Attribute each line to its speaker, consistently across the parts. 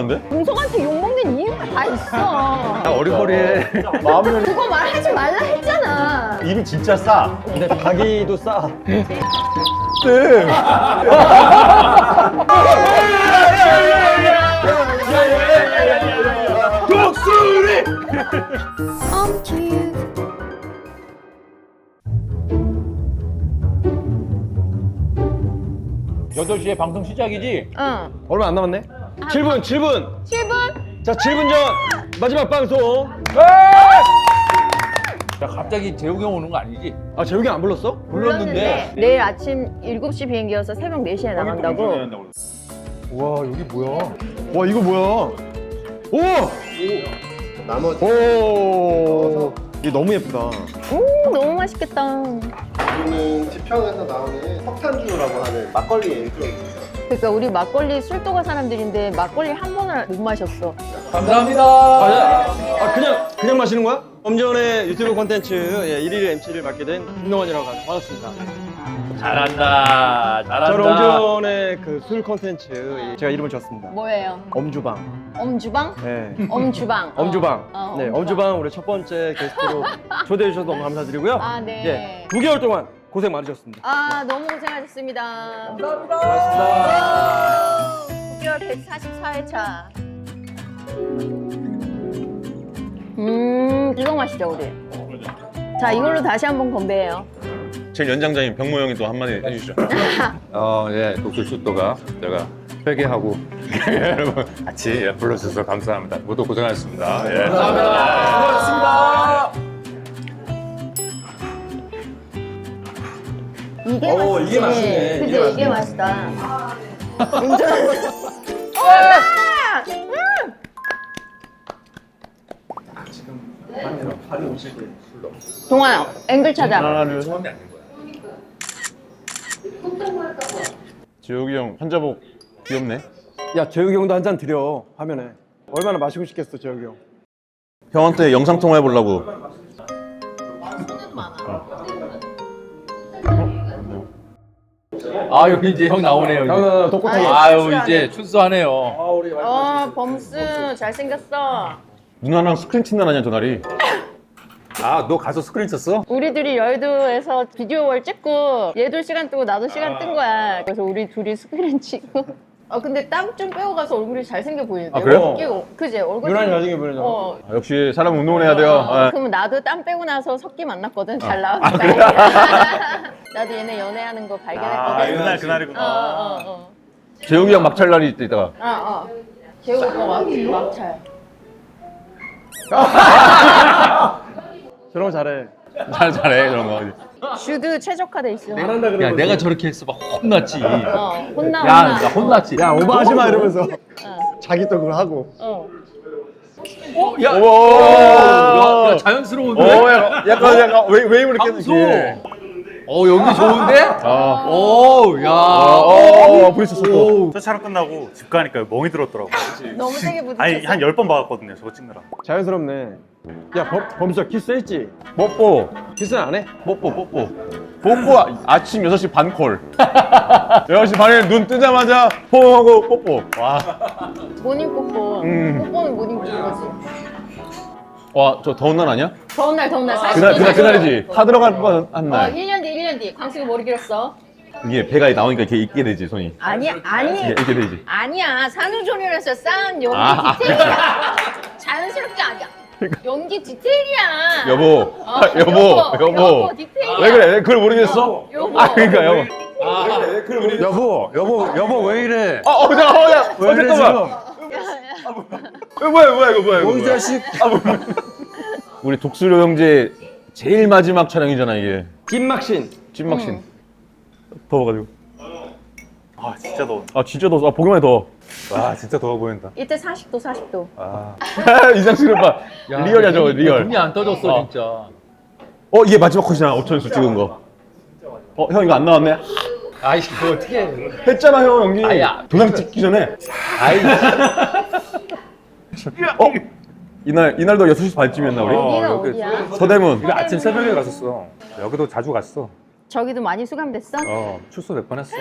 Speaker 1: 좋아하는데?
Speaker 2: 동석한테 욕먹는 이유가 다 있어.
Speaker 1: 나 어리버리해. 마음이
Speaker 2: 그거 말하지 말라 했잖아.
Speaker 1: 입이 진짜 싸.
Speaker 3: 근데 가기도 싸.
Speaker 1: 독수리!
Speaker 4: 여덟 시에 방송 시작이지?
Speaker 2: 응.
Speaker 3: 얼마 안 남았네? 7분, 7분!
Speaker 2: 7분?
Speaker 3: 자, 7분 전 마지막 방송.
Speaker 4: 야, 갑자기 재욱이 형 오는 거 아니지?
Speaker 3: 아, 재욱이 안 불렀어?
Speaker 4: 불렀는데.
Speaker 2: 내일 아침 7시 비행기여서 새벽 4시에 나간다고.
Speaker 3: 와, 여기 뭐야? 와, 이거 뭐야? 오!
Speaker 5: 나머지
Speaker 3: 오! 이게 너무 예쁘다.
Speaker 2: 오, 너무 맛있겠다.
Speaker 5: 우리는 지평에서 나오는 석탄주라고 하는 막걸리 엔트로입니다.
Speaker 2: 그러니까 우리 막걸리 술도가 사람들인데 막걸리 한 번을 못 마셨어.
Speaker 4: 감사합니다.
Speaker 3: 아, 그냥 마시는 거야? 엄지원의 유튜브 콘텐츠 1일 MC를 맡게 된 김동원이라고 합니다. 반갑습니다.
Speaker 4: 잘한다.
Speaker 3: 저는
Speaker 4: 잘한다.
Speaker 3: 엄지원의 그 술 콘텐츠 제가 이름을 지었습니다.
Speaker 2: 뭐예요?
Speaker 3: 엄주방.
Speaker 2: 엄주방?
Speaker 3: 네.
Speaker 2: 엄주방.
Speaker 3: 엄주방.
Speaker 2: 어,
Speaker 3: 네, 엄주방 우리 첫 번째 게스트로 초대해 주셔서 너무 감사드리고요.
Speaker 2: 아, 네.
Speaker 3: 9개월 동안 고생 많으셨습니다.
Speaker 2: 아, 너무 고생하셨습니다.
Speaker 3: 고맙습니다.
Speaker 2: 9개월 144회차. 이거 마시죠, 우리. 자, 이걸로 다시 한번 건배해요.
Speaker 1: 제 연장자인 병모 형이 또 한마디 해주시죠.
Speaker 6: 예, 독술 출도가 제가 회개하고 여러분 같이 불러주셔서 감사합니다. 모두 고생하셨습니다. 예.
Speaker 4: 수고하셨습니다.
Speaker 2: 이게
Speaker 3: 오,
Speaker 2: 맛있지.
Speaker 3: 이게 맛있네.
Speaker 2: 그지?
Speaker 3: 이게
Speaker 2: 이게 맛있다. 운전. 동아야, 앵글 찾아.
Speaker 1: 지욱이 형 환자복 귀엽네.
Speaker 3: 야, 재욱이 형도 한 잔 드려, 화면에. 얼마나 마시고 싶겠어, 재욱이 형.
Speaker 1: 형한테 영상 통화 해보려고.
Speaker 4: 아, 여기 이제 형 나오네요. 이제.
Speaker 3: 형, 독고타게.
Speaker 4: 아유, 이제 출소하네요.
Speaker 2: 범스 잘생겼어.
Speaker 1: 누나랑 스크린 친단 아니야, 저날이?
Speaker 6: 아, 너 가서 스크린 쳤어?
Speaker 2: 우리들이 여의도에서 비디오월 찍고 얘도 시간 뜨고 나도 시간 뜬 거야. 그래서 우리 둘이 스크린 찍고. 근데 땀 좀 빼고 가서 얼굴이 잘생겨 보이는데.
Speaker 1: 아, 그래요?
Speaker 2: 끼고. 그지? 얼굴
Speaker 3: 유난히
Speaker 2: 좀-
Speaker 3: 잘생겨 보이잖아.
Speaker 2: 어.
Speaker 1: 아, 역시 사람 운동을 해야 돼요. 아.
Speaker 2: 그럼 나도 땀 빼고 나서 석기 만났거든. 잘 나오니까. 나도 얘네 연애하는 거 발견했거든.
Speaker 1: 그날이구나. 재욱이 형 막찰 날이 있다가.
Speaker 2: 재우 오빠 막찰.
Speaker 3: 저런 거 잘해.
Speaker 1: 잘해, 그런 거.
Speaker 2: 슈드 최적화돼 있어.
Speaker 3: 한다
Speaker 4: 야, 내가 저렇게 했어. 막 혼났지.
Speaker 2: 혼나.
Speaker 4: 야, 나 혼났지.
Speaker 3: 야, 오버하지 마, 이러면서. 자기 또 그걸 하고.
Speaker 4: 야,
Speaker 1: 오!
Speaker 4: 야, 자연스러운데?
Speaker 1: 약간 웨이브를 깨는
Speaker 4: 방송.
Speaker 1: 게.
Speaker 4: 여기 좋은데?
Speaker 1: 아.
Speaker 4: 오, 야.
Speaker 1: 브리스
Speaker 4: 오.
Speaker 7: 저 촬영 끝나고 집 가니까 멍이 들었더라고.
Speaker 2: 너무 세게 부딪혔어.
Speaker 7: 아니 한 10번 박았거든요. 저거 찍느라.
Speaker 3: 자연스럽네. 야, 범수야, 키스했지?
Speaker 1: 뽀뽀.
Speaker 3: 키스는 안 해?
Speaker 1: 뽀뽀. 아침 6시 반 콜. 6시 반에 눈 뜨자마자 포옹하고 뽀뽀. 와.
Speaker 2: 모닝 뽀뽀. 뽀뽀는 모닝 뽀뽀지.
Speaker 1: 와, 저 더운 날 아니야?
Speaker 2: 더운 날.
Speaker 1: 그날이지. 파 들어갈 뻔한 날.
Speaker 2: 1년 뒤. 광식이 머리 길었어.
Speaker 1: 이게 배가 나오니까 이렇게 있게 되지, 손이.
Speaker 2: 아니.
Speaker 1: 이게 되지.
Speaker 2: 아니야. 산후조리원에서 쌓은 연기
Speaker 1: 아.
Speaker 2: 디테일이야. 자연스럽게 아니야. 연기 디테일이야.
Speaker 1: 여보.
Speaker 2: 여보, 디테일이야.
Speaker 1: 왜 그래? 그걸 모르겠어?
Speaker 2: 여보.
Speaker 1: 아, 그러니까 여보.
Speaker 6: 여보 왜 이래?
Speaker 1: 잠깐만. 뭐야 이거.
Speaker 6: 이 자식.
Speaker 1: 우리 독수리 형제 제일 마지막 촬영이잖아, 이게.
Speaker 3: 찐막신.
Speaker 1: 찐막신. 더워가지고.
Speaker 7: 아 진짜 더워.
Speaker 1: 아, 진짜 더워. 보기만 해도 더워.
Speaker 6: 와, 진짜 더워 보인다.
Speaker 2: 이때 40도.
Speaker 1: 이상식 오빠. 리얼이야, 저거, 리얼.
Speaker 4: 눈이 안 떠졌어, 진짜.
Speaker 1: 이게 마지막 컷이잖아, 오천수 찍은 거. 형 이거 안 나왔네?
Speaker 4: 아이, 그거 어떻게 해.
Speaker 1: 했잖아, 형, 연기.
Speaker 4: 아야.
Speaker 1: 도장 찍기 전에.
Speaker 4: 아이,
Speaker 1: 이날도 6시 반쯤이었나, 우리?
Speaker 2: 여기가
Speaker 6: 여기
Speaker 2: 어디야?
Speaker 1: 서대문.
Speaker 6: 우리 아침 새벽에 갔었어. 여기도 자주 갔어.
Speaker 2: 저기도 많이 수감됐어?
Speaker 6: 출소 몇 번 했어.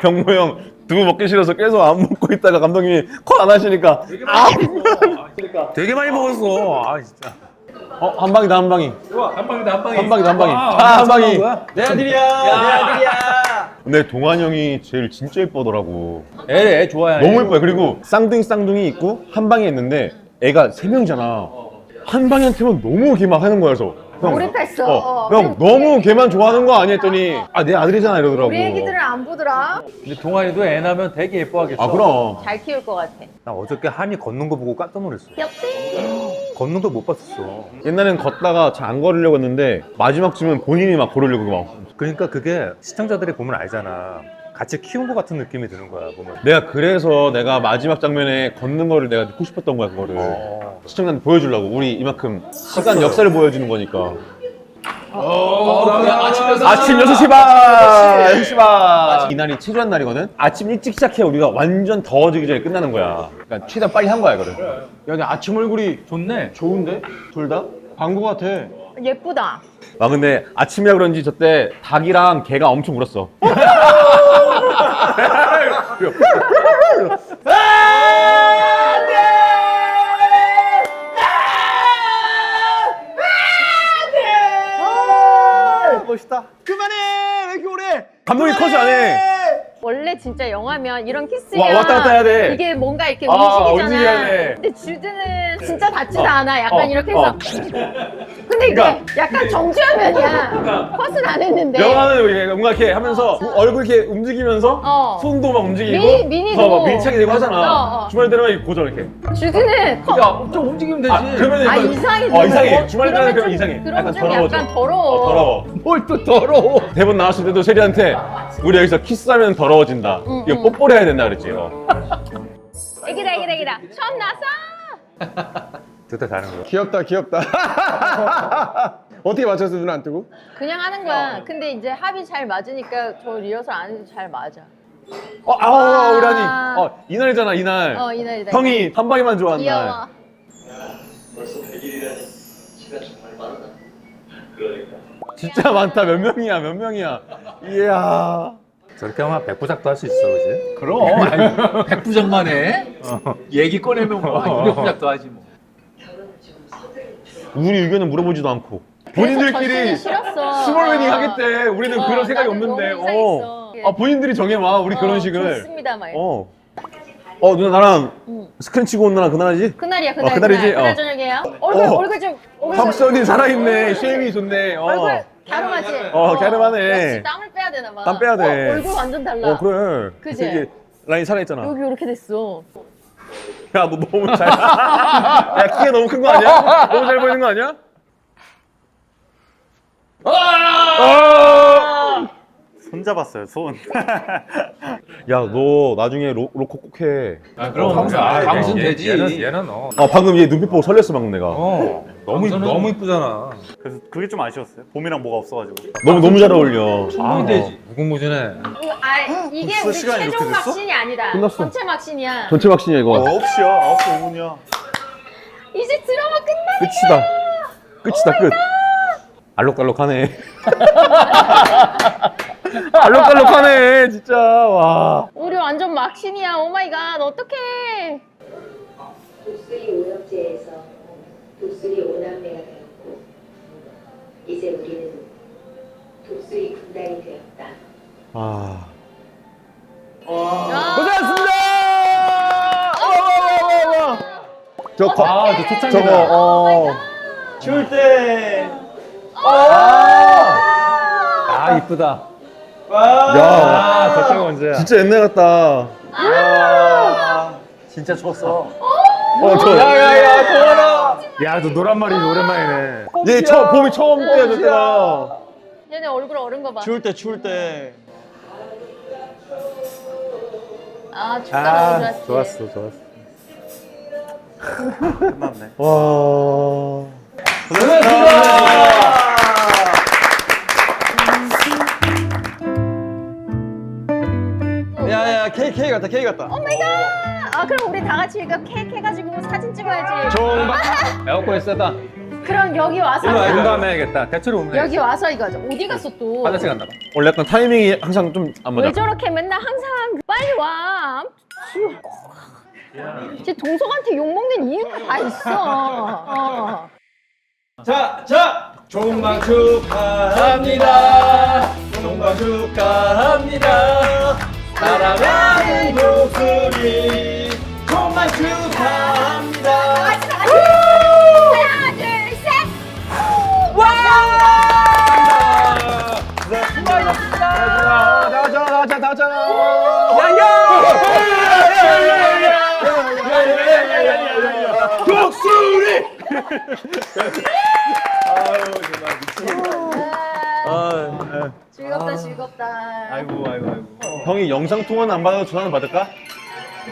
Speaker 1: 경모 형 두부 먹기 싫어서 계속 안 먹고 있다가 감독님이 컷 안 하시니까
Speaker 6: 되게 많이 먹었어. 아 진짜.
Speaker 1: 한 방이다 한 방이.
Speaker 6: 한 방이다 한 방이.
Speaker 1: 한 방이다 한 방이.
Speaker 6: 아,
Speaker 1: 한 방이.
Speaker 3: 내 아들이야. 내 아들이야.
Speaker 1: 근데 동환 형이 제일 진짜 예쁘더라고.
Speaker 6: 애 좋아해.
Speaker 1: 너무 예뻐요. 그리고 쌍둥이 있고 한 방에 있는데 애가 3명이잖아. 한 방한테만 너무 걔 막 하는 거야. 그래서 형,
Speaker 2: 몰입했어.
Speaker 1: 형 너무 걔만 좋아하는 거 아니야 했더니 내 아들이잖아 이러더라고.
Speaker 2: 우리 애기들은 안 보더라.
Speaker 6: 근데 동환이도 애 낳으면 되게 예뻐하겠어.
Speaker 1: 아 그럼.
Speaker 2: 잘 키울 것 같아.
Speaker 6: 나 어저께 한이 걷는 거 보고 깜짝 놀랐어.
Speaker 2: 귀엽지?
Speaker 6: 걷는 거 못 봤었어.
Speaker 1: 옛날엔 걷다가 잘 안 걸으려고 했는데 마지막쯤은 본인이 막 걸으려고 막.
Speaker 6: 그러니까 그게 시청자들이 보면 알잖아. 같이 키운 거 같은 느낌이 드는 거야 보면.
Speaker 1: 내가 그래서 내가 마지막 장면에 걷는 거를 내가 넣고 싶었던 거야 그거를. 시청자한테 보여주려고. 우리 이만큼 시간 역사를 보여주는 거니까. 아침 6시 반! 6시 반! 이날이 체조한 날이거든? 아침 일찍 시작해 우리가 완전 더워지기 전에 끝나는 거야. 그러니까 최대한 빨리 한 거야 이거를.
Speaker 3: 야, 근데 아침 얼굴이
Speaker 6: 좋네.
Speaker 3: 좋은데? 둘 다? 광고 같아.
Speaker 2: 예쁘다.
Speaker 1: 근데 아침이라 그런지 저때 닭이랑 개가 엄청 울었어.
Speaker 3: 멋있다. 그만해! 왜 이렇게 오래?
Speaker 1: 감독이 컷이 안 해.
Speaker 2: 원래 진짜 영화면 이런 키스면
Speaker 1: 왔다 갔다 해야 돼.
Speaker 2: 이게 뭔가 이렇게
Speaker 1: 움직여야
Speaker 2: 움직이잖아.
Speaker 1: 돼.
Speaker 2: 근데 주드는 진짜 닿지도 않아. 약간 이렇게 해서. 근데 이게
Speaker 1: 그러니까.
Speaker 2: 약간 정주하면이야. 컷은 안 했는데.
Speaker 1: 영화는 이렇게 뭔가 이렇게 하면서 얼굴 이렇게 움직이면서 손도 막 움직이고
Speaker 2: 미니도.
Speaker 1: 막 밀착이 되고 하잖아. 주말 되면 이렇게 고정 이렇게.
Speaker 2: 주드는 컷.
Speaker 6: 야, 좀 움직이면 되지.
Speaker 1: 그러면 약간
Speaker 2: 이상해.
Speaker 1: 이상해. 주말 되면
Speaker 2: 그러면
Speaker 1: 그럼
Speaker 2: 좀-
Speaker 1: 이상해.
Speaker 2: 그러면 좀
Speaker 1: 더러워져.
Speaker 2: 약간 더러워.
Speaker 1: 더러워.
Speaker 6: 뭘 또 더러워.
Speaker 1: 대본 나왔을 때도 셰리한테 우리 여기서 키스하면 더러워진다. 이거 뽀뽀를 해야 된다 그랬지.
Speaker 2: 애기다. 처음 나서.
Speaker 6: 그때 다른 거야.
Speaker 3: 귀엽다, 귀엽다. 어떻게 맞췄어, 눈 안 뜨고?
Speaker 2: 그냥 하는 거야. 근데 이제 합이 잘 맞으니까 저 리허설 안 해도 잘 맞아.
Speaker 1: 우리 한이. 이날이잖아 이날.
Speaker 2: 이날이다.
Speaker 1: 형이 한 방에만 좋아하는 날.
Speaker 2: 귀여워.
Speaker 1: 진짜 많다. 몇 명이야. 이야.
Speaker 6: 저렇게 하면 백부작도 할 수 있어, 그지?
Speaker 4: 그럼 아니, 백부장만 해. 얘기 꺼내면 뭐 유력부작도 하지 뭐.
Speaker 1: 우리 의견은 물어보지도 않고.
Speaker 2: 전신이
Speaker 1: 본인들끼리
Speaker 2: 싫었어.
Speaker 1: 스몰 웨딩 하겠대. 우리는 그런 생각이
Speaker 2: 나는
Speaker 1: 없는데.
Speaker 2: 너무 이상했어.
Speaker 1: 본인들이 정해봐. 우리 결혼식을.
Speaker 2: 좋습니다, 말.
Speaker 1: 누나 나랑 스크린 치고 온 나랑 그날이지?
Speaker 2: 그날이야.
Speaker 1: 그날이지?
Speaker 2: 그날 저녁이에요. 얼굴 좀.
Speaker 1: 박선이 살아있네. 쉐임이 좋네.
Speaker 2: 얼굴 갸름하지?
Speaker 1: 갸름하네.
Speaker 2: 역시 땀을 빼야 되나 봐.
Speaker 1: 땀 빼야 돼.
Speaker 2: 얼굴 완전 달라.
Speaker 1: 그래.
Speaker 2: 그지?
Speaker 1: 되게 라인 살아있잖아.
Speaker 2: 여기 이렇게 됐어.
Speaker 1: 야, 너 너무 잘. 야, 키가 너무 큰 거 아니야? 너무 잘 보이는 거 아니야?
Speaker 7: 손 잡았어요, 손.
Speaker 1: 야, 너 나중에 로코 꼭 해.
Speaker 4: 그럼 방송 되지.
Speaker 6: 얘는
Speaker 1: 방금 얘 눈빛 보고 설렜어, 방금 내가.
Speaker 6: 너무 이쁘잖아.
Speaker 7: 그래서 그게 좀 아쉬웠어요. 봄이랑 뭐가 없어가지고.
Speaker 1: 너무 잘 어울려.
Speaker 6: 충분히 되지. 무궁무진해.
Speaker 2: 이게
Speaker 7: 벌써
Speaker 2: 우리
Speaker 7: 시간이 이렇게
Speaker 2: 최종
Speaker 7: 됐어?
Speaker 2: 막신이 아니다.
Speaker 1: 끝났어.
Speaker 2: 전체 막신이야.
Speaker 1: 전체 막신이야, 이거.
Speaker 7: 9시야, 9시 5분이야.
Speaker 2: 이제 드라마 끝나.
Speaker 1: 끝이다, 끝. 알록달록하네. 알록달록하네, 진짜. 와.
Speaker 2: 우리 완전 막신이야. 오 마이 갓. 어떡해.
Speaker 8: 독수리 오형제에서 독수리 오남매가 되었고 이제 우리는 독수리 군단이 되었다.
Speaker 1: 고생하셨습니다! 저
Speaker 6: 초창기다.
Speaker 1: 저거,
Speaker 3: 추울 때.
Speaker 6: 이쁘다.
Speaker 1: 야,
Speaker 6: 저쪽이 언제야?
Speaker 1: 진짜 옛날 같다.
Speaker 4: 진짜 췄어.
Speaker 6: 야, 너 노란 말이 오랜만이네.
Speaker 1: 얘 봄이 처음 때야, 저 때가.
Speaker 2: 얘네 얼굴 어른 거 봐.
Speaker 3: 추울 때, 추울 때.
Speaker 2: 축가 너무 좋았지.
Speaker 6: 좋았어.
Speaker 7: 끝났네.
Speaker 1: 와.
Speaker 3: 야, K 같다, K 같다.
Speaker 2: 오 마이 갓. 그럼 우리 다 같이 이거 케이크 해가지고 사진 찍어야지.
Speaker 3: 정박.
Speaker 6: 에어컨이 세다.
Speaker 2: 그럼 여기 와서
Speaker 6: 공감해야겠다. 대체로 오면
Speaker 2: 여기 와서 이거죠. 어디 갔어 또?
Speaker 6: 화장실 갔나 봐.
Speaker 1: 원래 약간 타이밍이 항상 좀 안 맞아.
Speaker 2: 왜 저렇게 맨날 항상 빨리 와. 쟤 동석한테 욕먹는 이유가 다 있어.
Speaker 3: 자, 종방 축하합니다. 종방 축하합니다. 사랑하는 독수리 종방 축하합니다.
Speaker 2: 하나, 둘, 셋.
Speaker 1: 나가자.
Speaker 2: 즐겁다.
Speaker 3: 아이고.
Speaker 1: 형이 영상 통화는 안 받아도 전화는 받을까?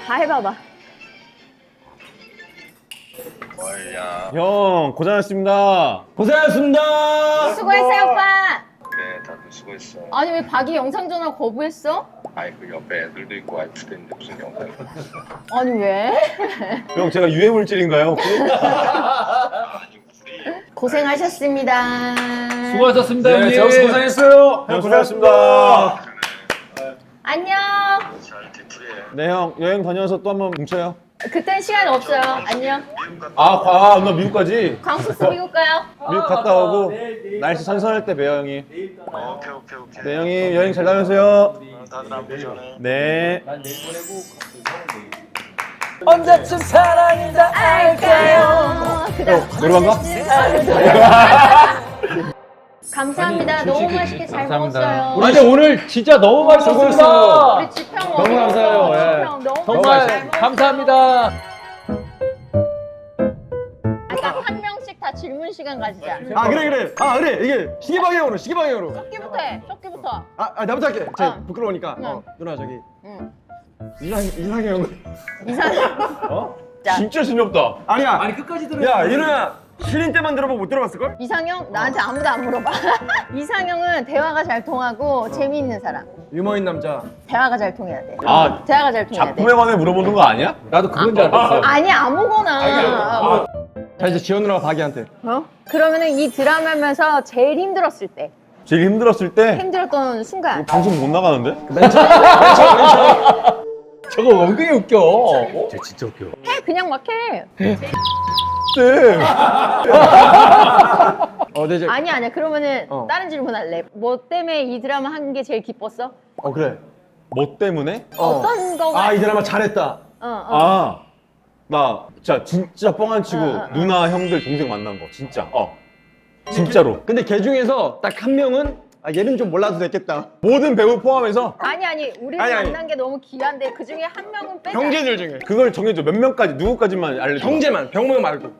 Speaker 2: 다 해봐봐.
Speaker 1: 형 고생하셨습니다.
Speaker 3: 고생하셨습니다.
Speaker 2: 수고했어요, 오빠.
Speaker 9: 그래, 다들 수고했어.
Speaker 2: 아니 왜 박이 영상 전화 거부했어?
Speaker 9: 아이, 그 옆에 애들도 있고 와이프도 있는데 무슨 영상이.
Speaker 2: 아니 왜?
Speaker 1: 형 제가 유해 물질인가요? 혹시?
Speaker 2: 고생하셨습니다.
Speaker 4: 수고하셨습니다,
Speaker 6: 네,
Speaker 4: 형님.
Speaker 6: 제우스 고생했어요.
Speaker 1: 형 고생하셨습니다.
Speaker 2: 안녕.
Speaker 9: 잘 뒤풀이해.
Speaker 1: 네 형 여행 다녀와서 또 한번 뭉쳐요.
Speaker 2: 그땐 시간 없어요. 안녕.
Speaker 1: 나 미국까지.
Speaker 2: 광수스 미국 가요.
Speaker 1: 미국 갔다 오고 날씨 선선할 때 봬요 형이.
Speaker 9: 오케이.
Speaker 1: 네 형님 여행 잘 다녀오세요.
Speaker 9: 다들 안부 전해.
Speaker 1: 네.
Speaker 3: 언제쯤 사랑이다
Speaker 2: 알까요? 그다음
Speaker 1: 노래방 가?
Speaker 2: 감사합니다. 너무 맛있게 잘
Speaker 6: 감사합니다.
Speaker 2: 먹었어요.
Speaker 4: 우리 근데 오늘 진짜 너무 맛있었습니다.
Speaker 2: 우리 지평
Speaker 6: 너무 감사해요. 예.
Speaker 2: 지평 너무
Speaker 4: 정말
Speaker 2: 잘 먹었어요.
Speaker 4: 감사합니다.
Speaker 2: 딱 한 명씩 다 질문 시간 가지자.
Speaker 3: 그래. 이게 시계 방향으로.
Speaker 2: 쇼끼부터 해. 쇼끼부터.
Speaker 3: 나부터 할게. 부끄러우니까.
Speaker 2: 응.
Speaker 3: 누나 저기
Speaker 2: 응.
Speaker 3: 이상형.
Speaker 2: 이상
Speaker 1: 진짜 재미없다.
Speaker 3: 아니야.
Speaker 4: 아니 끝까지 들어.
Speaker 3: 야, 이 누나 신인 때만 들어보고 못 들어봤을걸?
Speaker 2: 이상형 나한테 아무도 안 물어봐. 이상형은 대화가 잘 통하고 재미있는 사람.
Speaker 3: 유머인 남자.
Speaker 2: 대화가 잘 통해야 돼.
Speaker 1: 아,
Speaker 2: 대화가 잘 통해야 돼.
Speaker 1: 작품에 관해 물어보는 거 아니야?
Speaker 4: 나도 그건 줄 알았어.
Speaker 2: 아니 아무거나.
Speaker 3: 자, 이제 지원 누나가 박이한테.
Speaker 2: 어? 그러면은 이 드라마 하면서 제일 힘들었을 때,
Speaker 1: 제일 힘들었을 때
Speaker 2: 힘들었던 순간.
Speaker 1: 방송 못 나가는데?
Speaker 4: 저거 은근히 웃겨.
Speaker 6: 쟤 진짜 웃겨.
Speaker 2: 해 그냥 막 해.
Speaker 1: 네.
Speaker 3: 네, 이제.
Speaker 2: 아니야. 그러면은
Speaker 3: 어.
Speaker 2: 다른 질문 할래. 뭐 때문에 이 드라마 한 게 제일 기뻤어?
Speaker 3: 그래.
Speaker 1: 뭐 때문에?
Speaker 2: 어떤 거가?
Speaker 3: 이 드라마 잘했다.
Speaker 1: 나 진짜 뻥안 치고 누나 형들 동생 만난 거 진짜 진짜로
Speaker 3: 근데 걔 중에서 딱 한 명은 얘는 좀 몰라도 됐겠다.
Speaker 1: 모든 배우 포함해서
Speaker 2: 아니 우리
Speaker 3: 아니.
Speaker 2: 만난 게 너무 귀한데 그 중에 한 명은 빼자.
Speaker 3: 형제들 중에.
Speaker 1: 그걸 정해줘. 몇 명까지 누구까지만 알려줘.
Speaker 3: 형제만, 병모 형 말고.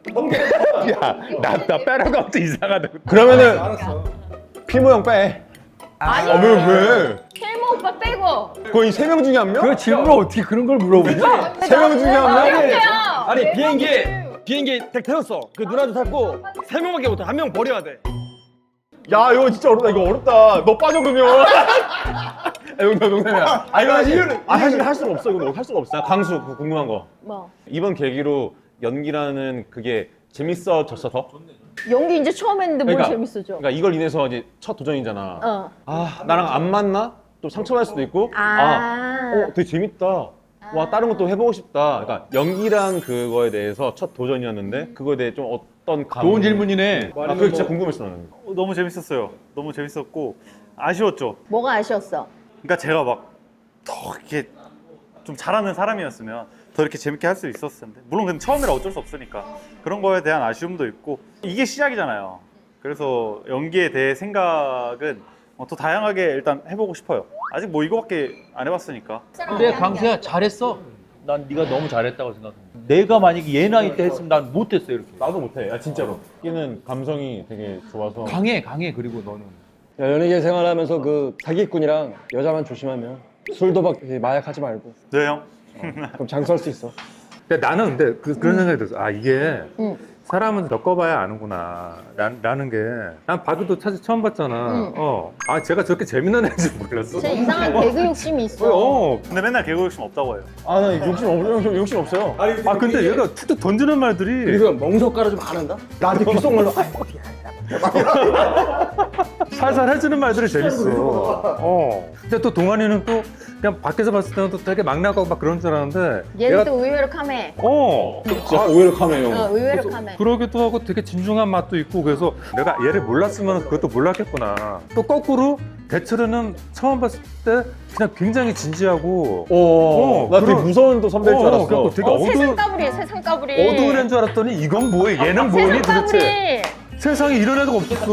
Speaker 6: 나 빼라고 하면 이상하다.
Speaker 1: 그러면은 필모 형 빼.
Speaker 2: 아니
Speaker 1: 왜?
Speaker 2: 필모 오빠 빼고.
Speaker 1: 거의 3명 중에 한 명?
Speaker 4: 그 질문을 어떻게 그런 걸 물어보냐?
Speaker 1: 3명 중에 한 명?
Speaker 2: 어떡해요?
Speaker 3: 아니, 비행기 딱 태웠어. 그 누나도 탔고 3명밖에 못해. 한 명 버려야 돼.
Speaker 1: 야 이거 진짜 어렵다. 이거 어렵다. 너 빠져 그러면. 농담이야. 사실 할 수가 없어. 이거 할 수가 없어. 강수 그거 궁금한 거.
Speaker 2: 뭐
Speaker 1: 이번 계기로 연기라는 그게 재밌어졌어 더?
Speaker 2: 연기 이제 처음 했는데 뭘
Speaker 1: 그러니까,
Speaker 2: 재밌어져?
Speaker 1: 그러니까 이걸 인해서 이제 첫 도전이잖아.
Speaker 2: 어.
Speaker 1: 나랑 안 맞나? 또 상처받을 수도 있고. 되게 재밌다. 와 다른 것도 해보고 싶다. 그러니까 연기란 그거에 대해서 첫 도전이었는데 그거에 대해 좀 어떤 감?
Speaker 4: 좋은 질문이네.
Speaker 1: 그게 진짜 궁금했어 나는.
Speaker 7: 너무 재밌었어요. 너무 재밌었고 아쉬웠죠.
Speaker 2: 뭐가 아쉬웠어?
Speaker 7: 그러니까 제가 막 더 이렇게 좀 잘하는 사람이었으면 더 이렇게 재밌게 할 수 있었을 텐데. 물론 근데 처음이라 어쩔 수 없으니까 그런 거에 대한 아쉬움도 있고 이게 시작이잖아요. 그래서 연기에 대해 생각은 더 다양하게 일단 해보고 싶어요. 아직 뭐 이거밖에 안 해봤으니까.
Speaker 4: 근데 강수야 잘했어. 난 네가 너무 잘했다고 생각해. 내가 만약에 얘 나이 때 했으면 난 못했어 이렇게.
Speaker 1: 나도 못해. 진짜로. 얘는 감성이 되게 좋아서.
Speaker 4: 강해 그리고 너는.
Speaker 3: 야, 연예계 생활하면서 그 사기꾼이랑 여자만 조심하면 술, 도박, 마약 하지 말고.
Speaker 7: 네 형.
Speaker 3: 그럼 장수할 수 있어.
Speaker 6: 근데 나는 그런 생각이 들었어. 이게 사람은 겪어봐야 아는구나 라는 게 난 바비도 사실 처음 봤잖아. 아 제가 저렇게 재미난 애인지 몰랐어.
Speaker 2: 제 이상한 개그 욕심이 있어.
Speaker 7: 근데 맨날 개그 욕심 없다고 해요.
Speaker 1: 아, 나 욕심 없어요.
Speaker 6: 아 근데 얘가 툭툭 던지는 말들이
Speaker 3: 그리고 멍석가루 좀 안 한다? 나한테 귓속말로
Speaker 6: 살살 해주는 말들이 재밌어. 근데 또 동환이는 또 그냥 밖에서 봤을 때는 또 되게 막나고 막 그런 줄 알았는데
Speaker 2: 얘는 또 의외로 카메.
Speaker 1: 진짜 의외로 카메요.
Speaker 2: 의외로 카메.
Speaker 6: 그러기도 하고 되게 진중한 맛도 있고 그래서 내가 얘를 몰랐으면 그것도 몰랐겠구나. 또 거꾸로 대철이는 처음 봤을 때 그냥 굉장히 진지하고
Speaker 1: 나 되게
Speaker 6: 그런-
Speaker 1: 무서운 또 선배일 줄 알았어.
Speaker 6: 그래갖고 되게
Speaker 2: 세상 까불이, 세상 까불이.
Speaker 6: 어두운 애인 줄 알았더니 이건 뭐야? 얘는 뭐니
Speaker 2: 세상
Speaker 6: 도대체?
Speaker 2: 까불이.
Speaker 6: 세상에 이런 애가 없었어.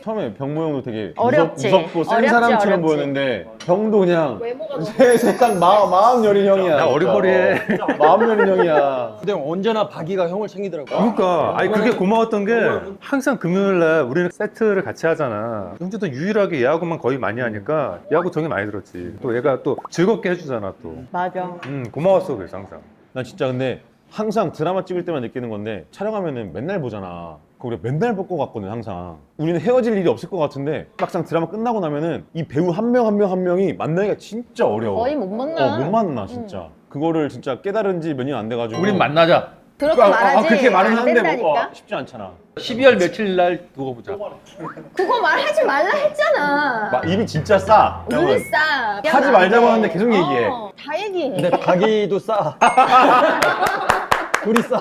Speaker 1: 처음에 병모 형도 되게
Speaker 2: 어렵지.
Speaker 1: 무섭고 센
Speaker 2: 어렵지,
Speaker 1: 사람처럼
Speaker 2: 어렵지.
Speaker 1: 보였는데 병도 그냥
Speaker 2: 외모가 너무
Speaker 1: 세상 마음 여린 형이야.
Speaker 6: 나 어리버리해.
Speaker 1: 마음 여린 형이야.
Speaker 3: 근데 언제나 박이가 형을 챙기더라고.
Speaker 6: 그러니까 아니 그게 고마웠던 게 항상 금요일날 우리는 세트를 같이 하잖아. 형제도 유일하게 얘하고만 거의 많이 하니까 얘하고 정이 많이 들었지. 또 얘가 또 즐겁게 해주잖아 또.
Speaker 2: 맞아.
Speaker 6: 고마웠어 그래서 항상.
Speaker 1: 난 진짜 근데 항상 드라마 찍을 때만 느끼는 건데 촬영하면은 맨날 보잖아. 그거 우리가 맨날 볼 것 같거든 항상. 우리는 헤어질 일이 없을 것 같은데 막상 드라마 끝나고 나면은 이 배우 한 명 한 명이 만나기가 진짜 어려워.
Speaker 2: 거의 못 만나.
Speaker 1: 못 만나 진짜. 그거를 진짜 깨달은 지 몇 년 안 돼가지고.
Speaker 4: 우린 만나자.
Speaker 2: 그렇게 말하지.
Speaker 1: 그렇게 말은
Speaker 2: 안
Speaker 1: 하는데
Speaker 2: 된다니까.
Speaker 1: 뭐, 쉽지 않잖아.
Speaker 4: 12월 며칠 날 두고 보자.
Speaker 2: 그거 말하지 말라 했잖아.
Speaker 1: 입이 진짜 싸.
Speaker 2: 우리
Speaker 1: 형은.
Speaker 2: 싸.
Speaker 1: 하지 말자고 하는데 계속 얘기해.
Speaker 2: 다 얘기해.
Speaker 3: 근데 박이도 싸. 둘이 싸.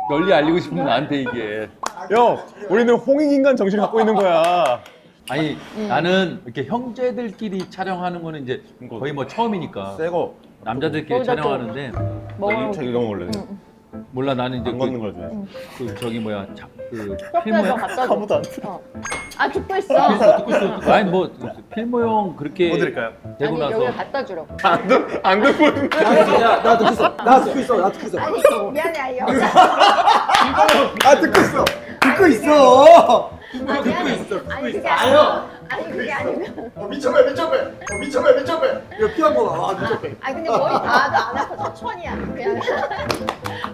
Speaker 4: 널리 알리고 싶은 나한테 이게.
Speaker 1: 형, 우리는 홍익인간 정신을 갖고 있는 거야.
Speaker 4: 아니 나는 이렇게 형제들끼리 촬영하는 거는 이제 거의 뭐 처음이니까
Speaker 1: 새거
Speaker 4: 남자들끼리
Speaker 2: 거기다 또
Speaker 4: 촬영하는데
Speaker 2: 먹어.
Speaker 1: 자기 이거 먹을래.
Speaker 4: 몰라 나는 이제
Speaker 1: 안 걷는 걸 좋아해.
Speaker 4: 그 저기 뭐야 그
Speaker 2: 뼈뼈
Speaker 4: 필모형
Speaker 2: 갖다 줘.
Speaker 1: 아무도 안 들어.
Speaker 2: 아 듣고 있어.
Speaker 4: 아니 뭐 필모형 그렇게
Speaker 7: 뭐 드릴까요?
Speaker 4: 되고
Speaker 2: 아니
Speaker 4: 나서
Speaker 2: 여기 갖다 주라고.
Speaker 1: 안 듣고 있는데.
Speaker 3: 야, 나 듣고 있어. 나 듣고 있어. 나 듣고 있어.
Speaker 2: 아니 미안해 여자.
Speaker 3: 나 듣고 있어. 듣고 있어.
Speaker 2: 아 미안해. 아니 그게 아니고. 아니 그게 아니고.
Speaker 5: 민첩해.
Speaker 3: 이거 피 한 번. 아, 민첩해.
Speaker 2: 아니 근데 머리 다 안 아파. 천이야 그냥.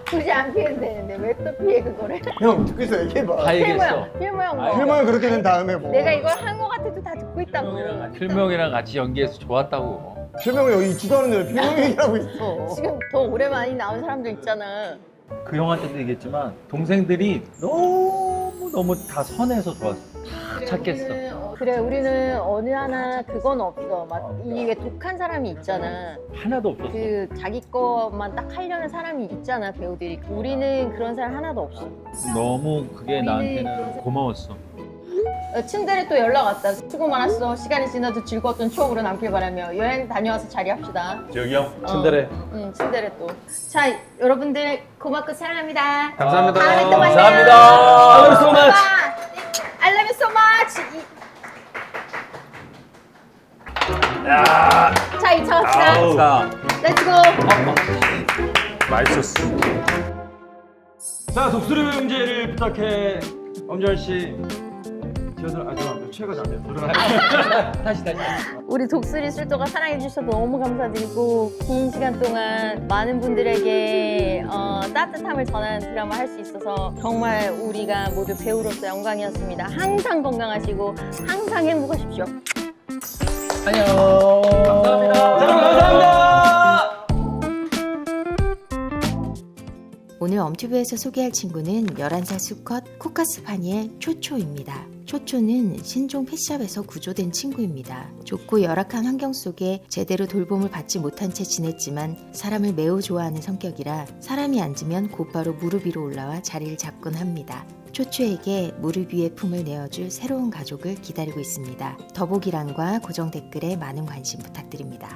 Speaker 2: 굳이 안 피해도 되는데 왜 또 피해 그거를?
Speaker 3: 형 듣고 있어. 얘기해봐.
Speaker 4: 다 얘기했어.
Speaker 2: 필모형 뭐.
Speaker 3: 필모형 그렇게 된 다음에 뭐.
Speaker 2: 내가 이걸 한 거 같아도 다 듣고 있다고.
Speaker 4: 필모형이랑 같이 연기해서 좋았다고.
Speaker 3: 필모형이 여기 있지도 않은데 필모형 얘기하고 있어.
Speaker 2: 지금 더 오래 많이 나온 사람들 있잖아.
Speaker 4: 그 형한테도 얘기했지만 동생들이 너무 다 선해서 좋았어. 다 착했어.
Speaker 2: 그래 우리는 어느 하나 그건 없어. 막 이 왜 독한 사람이 있잖아.
Speaker 4: 하나도 없었어.
Speaker 2: 그 자기 것만 딱 하려는 사람이 있잖아 배우들이. 우리는 그런 사람 하나도 없어.
Speaker 4: 너무 그게 나한테는 고마웠어.
Speaker 2: 친데레 또 연락 왔다. 수고 많았어. 시간이 지나도 즐거웠던 추억으로 남길 바라며 여행 다녀와서 자리합시다.
Speaker 1: 재혁이 형.
Speaker 3: 친데레.
Speaker 2: 응, 친데레 또. 자, 여러분들 고맙고 사랑합니다.
Speaker 6: 감사합니다.
Speaker 2: 다음에 또 만나요.
Speaker 4: 감사합니다.
Speaker 3: I love you so much.
Speaker 2: I love you so much. 자, 2차 갑시다.
Speaker 4: 자,
Speaker 2: 렛츠고.
Speaker 6: 맛있었어.
Speaker 3: 자, 독수리 형제를 부탁해. 엄지원 씨. 저들 죄송합니다. 최가 잘돼요.
Speaker 4: 다시.
Speaker 2: 우리 독수리 술도가 사랑해주셔서 너무 감사드리고 긴 시간 동안 많은 분들에게 따뜻함을 전하는 드라마 할 수 있어서 정말 우리가 모두 배우로서 영광이었습니다. 항상 건강하시고 항상 행복하십시오.
Speaker 4: 안녕. 감사합니다.
Speaker 3: 감사합니다.
Speaker 10: 오늘 엄튜브에서 소개할 친구는 11살 수컷 코카스파니엘 초초입니다. 초초는 신종 펫샵에서 구조된 친구입니다. 좁고 열악한 환경 속에 제대로 돌봄을 받지 못한 채 지냈지만 사람을 매우 좋아하는 성격이라 사람이 앉으면 곧바로 무릎 위로 올라와 자리를 잡곤 합니다. 초초에게 무릎 위에 품을 내어줄 새로운 가족을 기다리고 있습니다. 더보기란과 고정 댓글에 많은 관심 부탁드립니다.